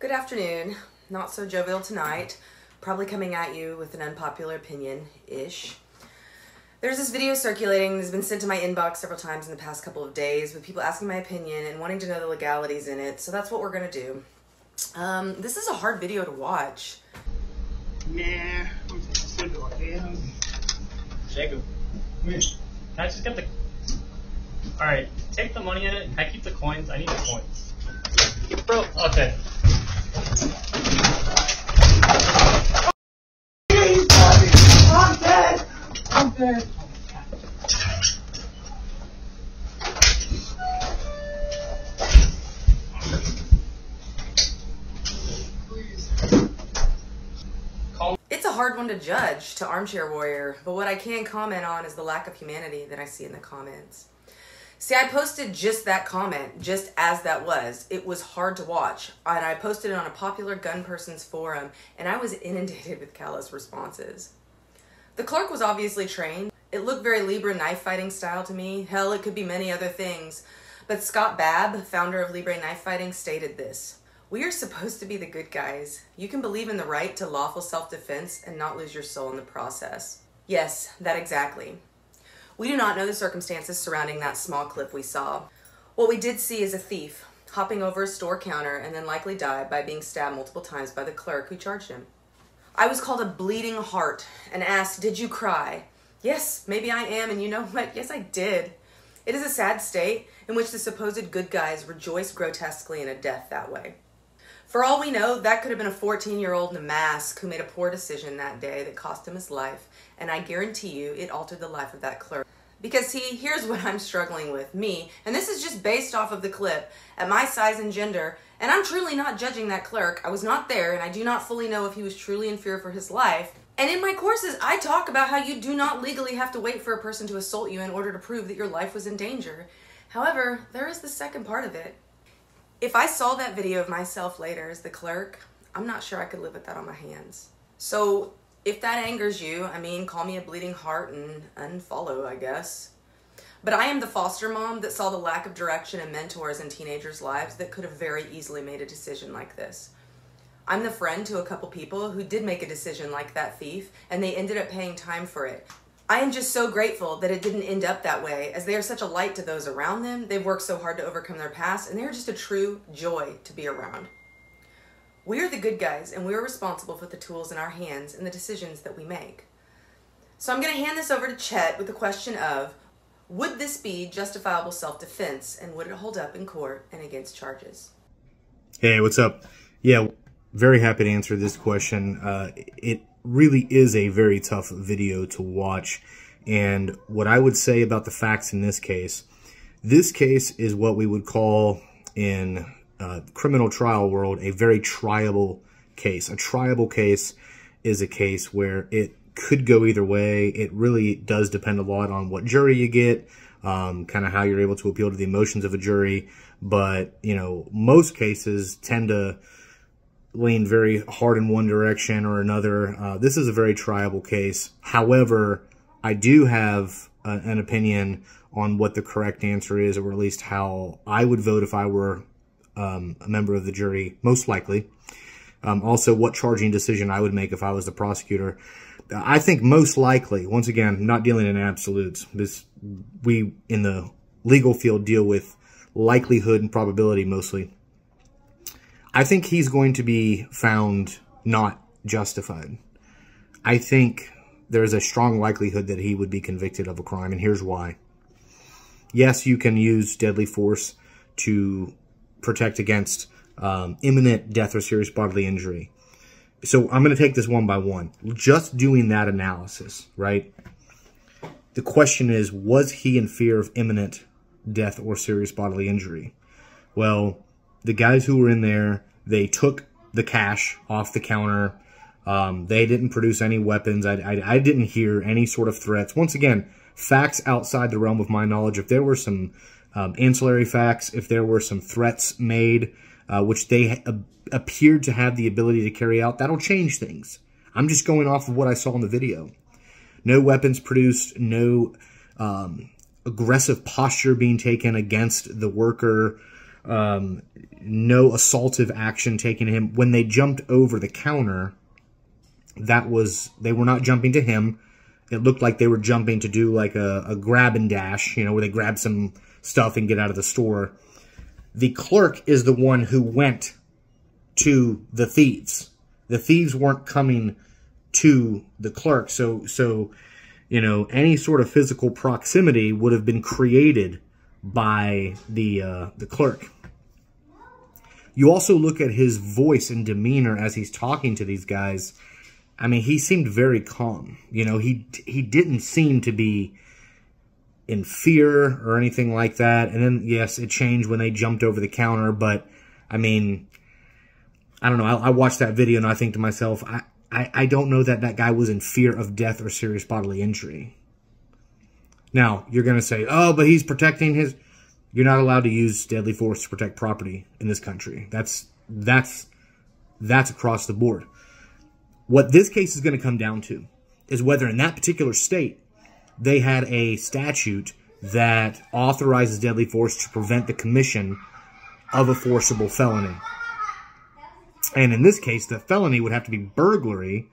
Good afternoon. Not so jovial tonight. Probably coming at you with an unpopular opinion-ish. There's this video circulating that's been sent to my inbox several times in the past couple of days with people asking my opinion and wanting to know the legalities in it, so that's what we're going to do. This is a hard video to watch. Nah, I'm just sleeping like that. Jacob, come here. Can I just get the... Alright, take the money in it. Can I keep the coins? I need the coins. Bro, okay. I'm dead! I'm dead. It's a hard one to judge, to Armchair Warrior, but what I can comment on is the lack of humanity that I see in the comments. See, I posted just that comment, just as that was. It was hard to watch, and I posted it on a popular gun person's forum, and I was inundated with callous responses. The clerk was obviously trained. It looked very Libre knife fighting style to me. Hell, it could be many other things. But Scott Babb, founder of Libre knife fighting, stated this: "We are supposed to be the good guys. You can believe in the right to lawful self-defense and not lose your soul in the process." Yes, that exactly. We do not know the circumstances surrounding that small clip we saw. What we did see is a thief hopping over a store counter and then likely died by being stabbed multiple times by the clerk who charged him. I was called a bleeding heart and asked, "Did you cry?" Yes, maybe I am, and you know what? Yes, I did. It is a sad state in which the supposed good guys rejoice grotesquely in a death that way. For all we know, that could have been a 14-year-old in a mask who made a poor decision that day that cost him his life, and I guarantee you it altered the life of that clerk. Because see, here's what I'm struggling with, me, and this is just based off of the clip, at my size and gender, and I'm truly not judging that clerk. I was not there, and I do not fully know if he was truly in fear for his life. And in my courses, I talk about how you do not legally have to wait for a person to assault you in order to prove that your life was in danger. However, there is the second part of it. If I saw that video of myself later as the clerk, I'm not sure I could live with that on my hands. So if that angers you, I mean, call me a bleeding heart and unfollow, I guess. But I am the foster mom that saw the lack of direction and mentors in teenagers' lives that could have very easily made a decision like this. I'm the friend to a couple people who did make a decision like that thief, and they ended up paying time for it. I am just so grateful that it didn't end up that way, as they are such a light to those around them. They've worked so hard to overcome their past, and they're just a true joy to be around. We are the good guys, and we are responsible for the tools in our hands and the decisions that we make. So I'm going to hand this over to Chet with the question of, would this be justifiable self-defense, and would it hold up in court and against charges? Hey, what's up? Yeah, very happy to answer this question. It really is a very tough video to watch, and what I would say about the facts in this case is what we would call in criminal trial world a very triable case. A triable case is a case where it could go either way. It really does depend a lot on what jury you get, kind of how you're able to appeal to the emotions of a jury, but you know, most cases tend to lean very hard in one direction or another. This is a very triable case. However, I do have an opinion on what the correct answer is, or at least how I would vote if I were a member of the jury, most likely. Also, what charging decision I would make if I was the prosecutor. I think most likely, once again, not dealing in absolutes. We in the legal field deal with likelihood and probability mostly. I think he's going to be found not justified. I think there's a strong likelihood that he would be convicted of a crime, and here's why. Yes, you can use deadly force to protect against imminent death or serious bodily injury. So I'm going to take this one by one. Just doing that analysis, right? The question is, was he in fear of imminent death or serious bodily injury? Well, the guys who were in there, they took the cash off the counter. They didn't produce any weapons. I didn't hear any sort of threats. Once again, facts outside the realm of my knowledge. If there were some ancillary facts, if there were some threats made, which they appeared to have the ability to carry out, that'll change things. I'm just going off of what I saw in the video. No weapons produced, no aggressive posture being taken against the worker. no assaultive action taken to him. When they jumped over the counter, they were not jumping to him. It looked like they were jumping to do like a grab and dash, where they grab some stuff and get out of the store. The clerk is the one who went to the thieves. The thieves weren't coming to the clerk. So any sort of physical proximity would have been created by the clerk. You also look at his voice and demeanor as he's talking to these guys. I mean, he seemed very calm. He didn't seem to be in fear or anything like that. And then, yes, it changed when they jumped over the counter. But, I mean, I don't know. I watched that video and I think to myself, I don't know that guy was in fear of death or serious bodily injury. Now, you're going to say, oh, but he's protecting his... You're not allowed to use deadly force to protect property in this country. That's across the board. What this case is going to come down to is whether in that particular state they had a statute that authorizes deadly force to prevent the commission of a forcible felony. And in this case, the felony would have to be burglary,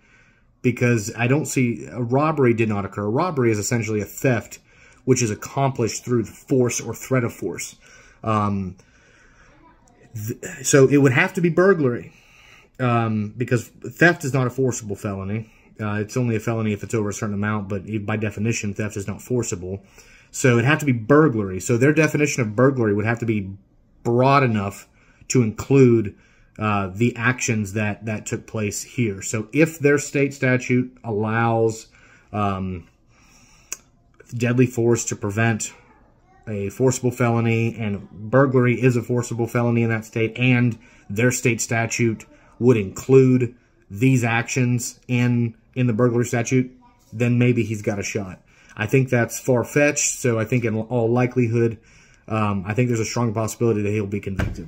because I don't see... A robbery did not occur. A robbery is essentially a theft which is accomplished through force or threat of force. So it would have to be burglary, because theft is not a forcible felony. It's only a felony if it's over a certain amount, but by definition, theft is not forcible. So it'd have to be burglary. So their definition of burglary would have to be broad enough to include the actions that took place here. So if their state statute allows deadly force to prevent a forcible felony, and burglary is a forcible felony in that state, and their state statute would include these actions in the burglary statute, then maybe he's got a shot. I think that's far-fetched, so I think in all likelihood, I think there's a strong possibility that he'll be convicted.